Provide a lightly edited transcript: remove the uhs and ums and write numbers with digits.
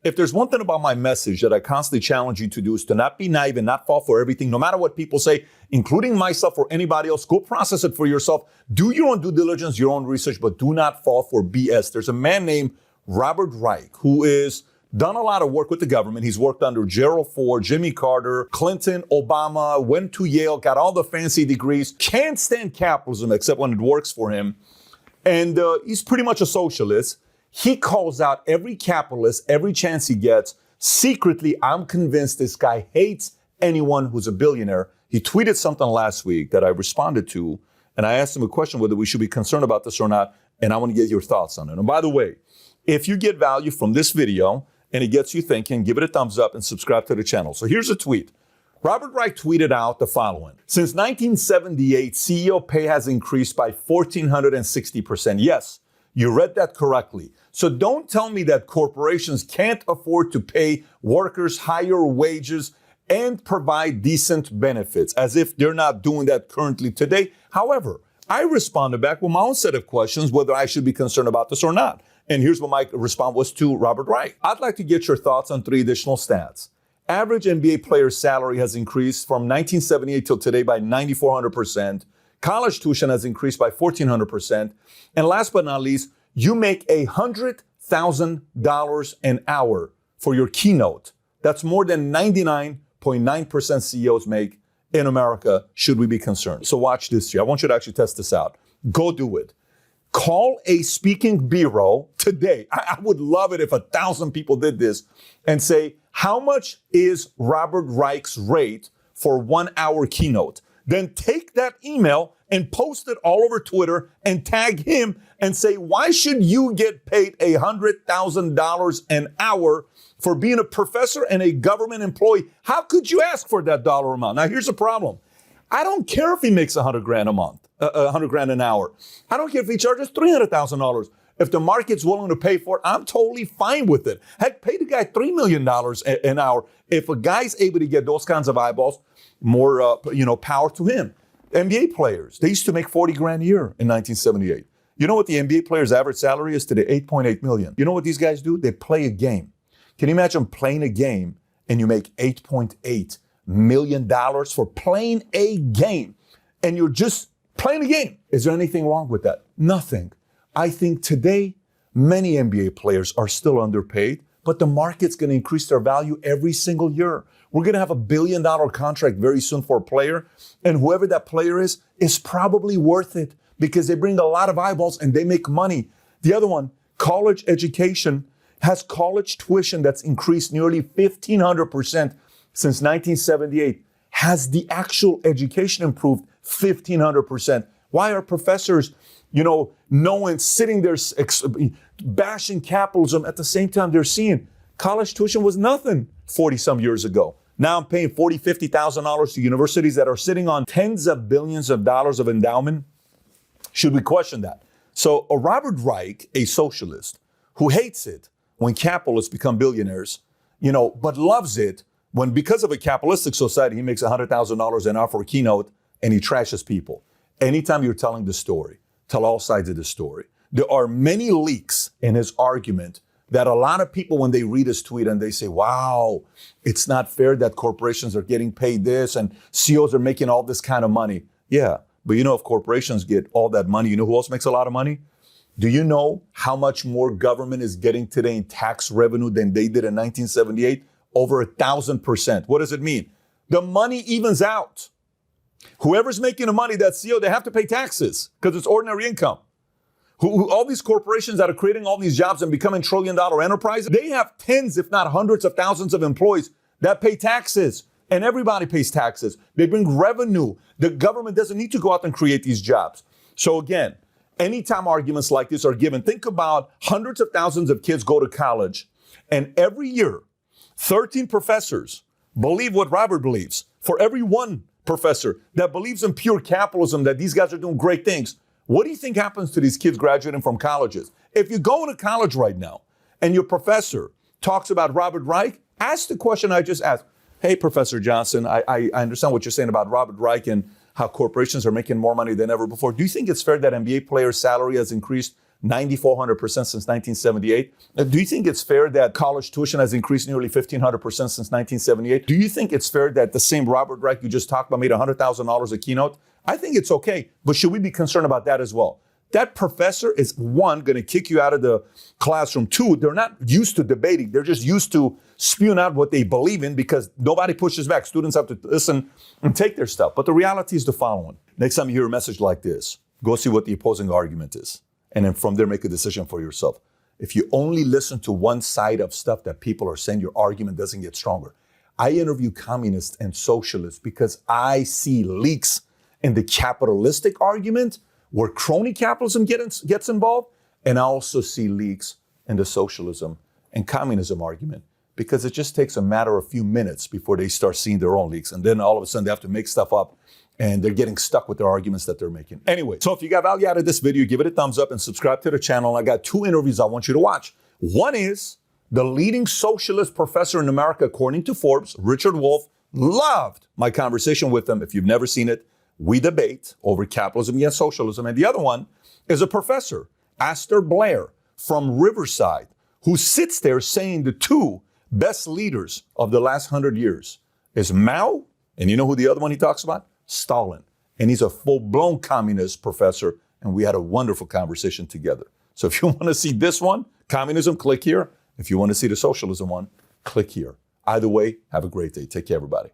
if there's one thing about my message that I constantly challenge you to do is to not be naive and not fall for everything, no matter what people say, including myself or anybody else. Go process it for yourself. Do your own due diligence, your own research, but do not fall for BS. There's a man named Robert Reich who is done a lot of work with the government. He's worked under Gerald Ford, Jimmy Carter, Clinton, Obama, went to Yale, got all the fancy degrees, can't stand capitalism except when it works for him. And he's pretty much a socialist. He calls out every capitalist every chance he gets. Secretly, I'm convinced this guy hates anyone who's a billionaire. He tweeted something last week that I responded to, and I asked him a question whether we should be concerned about this or not, and I want to get your thoughts on it. And by the way, if you get value from this video and it gets you thinking, give it a thumbs up and subscribe to the channel. So here's a tweet. Robert Reich tweeted out the following. Since 1978, CEO pay has increased by 1,460%. Yes, you read that correctly. So don't tell me that corporations can't afford to pay workers higher wages and provide decent benefits, as if they're not doing that currently today. However, I responded back with my own set of questions, whether I should be concerned about this or not. And here's what my response was to Robert Reich. I'd like to get your thoughts on 3 additional stats. Average NBA player's salary has increased from 1978 till today by 9,400%. College tuition has increased by 1,400%. And last but not least, you make $100,000 an hour for your keynote. That's more than 99.9% CEOs make in America. Should we be concerned? So watch this here. I want you to actually test this out. Go do it. Call a speaking bureau today. I would love it if 1,000 people did this and say, how much is Robert Reich's rate for 1 hour keynote? Then take that email and post it all over Twitter and tag him and say, why should you get paid $100,000 an hour for being a professor and a government employee? How could you ask for that dollar amount? Now, here's the problem. I don't care if he makes $100,000 a month, $100,000 an hour. I don't care if he charges $300,000. If the market's willing to pay for it, I'm totally fine with it. Heck, pay the guy $3 million an hour. If a guy's able to get those kinds of eyeballs, more power to him. NBA players, they used to make $40,000 a year in 1978. You know what the NBA player's average salary is today? $8.8 million. You know what these guys do? They play a game. Can you imagine playing a game and you make $8.8 million for playing a game and you're just playing a game? Is there anything wrong with that? Nothing. I think today, many NBA players are still underpaid, but the market's going to increase their value every single year. We're going to have $1 billion contract very soon for a player, and whoever that player is probably worth it because they bring a lot of eyeballs and they make money. The other one, college education, has college tuition that's increased nearly 1,500% since 1978. Has the actual education improved 1,500%? Why are professors, sitting there bashing capitalism at the same time they're seeing college tuition was nothing 40-some years ago? Now I'm paying $40,000, $50,000 to universities that are sitting on tens of billions of dollars of endowment. Should we question that? So a Robert Reich, a socialist, who hates it when capitalists become billionaires, but loves it when, because of a capitalistic society, he makes $100,000 an hour for a keynote and he trashes people. Anytime you're telling the story, tell all sides of the story. There are many leaks in his argument that a lot of people, when they read his tweet and they say, wow, it's not fair that corporations are getting paid this and CEOs are making all this kind of money. Yeah, but if corporations get all that money, you know who else makes a lot of money? Do you know how much more government is getting today in tax revenue than they did in 1978? Over 1,000%. What does it mean? The money evens out. Whoever's making the money, that CEO, they have to pay taxes because it's ordinary income. All these corporations that are creating all these jobs and becoming trillion-dollar enterprises, they have tens, if not hundreds of thousands of employees that pay taxes. And everybody pays taxes. They bring revenue. The government doesn't need to go out and create these jobs. So again, anytime arguments like this are given, think about hundreds of thousands of kids go to college, and every year, 13 professors believe what Robert believes. For every one professor that believes in pure capitalism, that these guys are doing great things, what do you think happens to these kids graduating from colleges? If you go into college right now and your professor talks about Robert Reich, ask the question I just asked. Hey, Professor Johnson, I understand what you're saying about Robert Reich and how corporations are making more money than ever before. Do you think it's fair that NBA players' salary has increased 9,400% since 1978. Do you think it's fair that college tuition has increased nearly 1,500% since 1978? Do you think it's fair that the same Robert Reich you just talked about made $100,000 a keynote? I think it's okay, but should we be concerned about that as well? That professor is, one, going to kick you out of the classroom. Two, they're not used to debating. They're just used to spewing out what they believe in because nobody pushes back. Students have to listen and take their stuff. But the reality is the following. Next time you hear a message like this, go see what the opposing argument is. And then from there, make a decision for yourself. If you only listen to one side of stuff that people are saying, your argument doesn't get stronger. I interview communists and socialists because I see leaks in the capitalistic argument where crony capitalism gets involved. And I also see leaks in the socialism and communism argument because it just takes a matter of a few minutes before they start seeing their own leaks. And then all of a sudden they have to make stuff up and they're getting stuck with their arguments that they're making. Anyway, so if you got value out of this video, give it a thumbs up and subscribe to the channel. I got 2 interviews I want you to watch. One is the leading socialist professor in America, according to Forbes, Richard Wolff. Loved my conversation with him. If you've never seen it, we debate over capitalism against socialism. And the other one is a professor, Astor Blair from Riverside, who sits there saying the 2 best leaders of the last 100 years is Mao, and you know who the other one he talks about? Stalin. And he's a full-blown communist professor, and we had a wonderful conversation together. So if you want to see this one, communism, click here. If you want to see the socialism one, click here. Either way, have a great day. Take care, everybody.